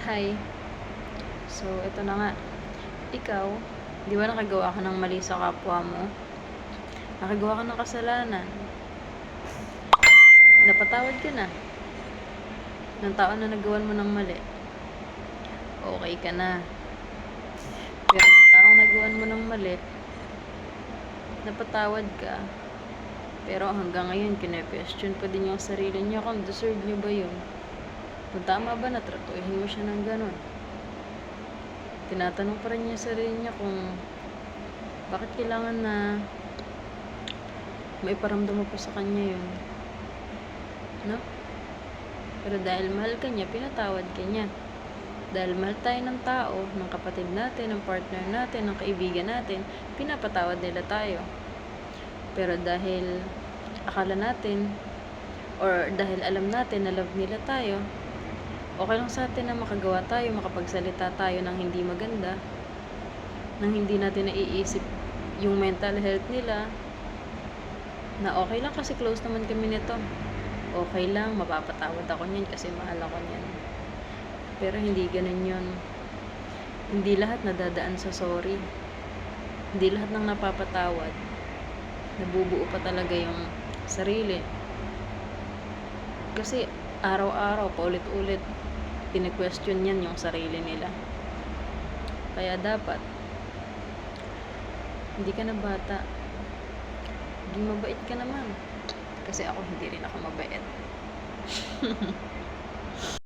Hi. So, ito na nga. Ikaw, di ba nakagawa ka ng mali sa kapwa mo? Nakagawa ka ng kasalanan. Napatawad ka na ng tao na nagawan mo ng mali. Okay ka na. Pero ng taong nagawan mo ng mali, napatawad ka. Pero hanggang ngayon, kine-question pa din yung sarili niya kung deserve niya ba yun. Kung tama ba na tratuhin mo siya ng ganun. Tinatanong pa rin niya sa sarili niya kung bakit kailangan na maiparamdam mo pa sa kanya yun. No? Pero dahil mahal ka niya, pinatawad ka niya. Dahil mahal tayo ng tao, ng kapatid natin, ng partner natin, ng kaibigan natin, pinapatawad nila tayo. Pero dahil akala natin, or dahil alam natin na love nila tayo, okay lang sa atin na makagawa tayo, makapagsalita tayo ng hindi maganda, nang hindi natin naiisip yung mental health nila, na okay lang kasi close naman kami nito. Okay lang, mapapatawad ako niyan kasi mahal ako niyan. Pero hindi ganun yun. Hindi lahat nadadaan sa sorry. Hindi lahat ng napapatawad, nabubuo pa talaga yung sarili. Kasi araw-araw, paulit-ulit, pine-question yan yung sarili nila. Kaya dapat, hindi ka na bata. Maging mabait ka naman. Kasi ako hindi rin ako mabait.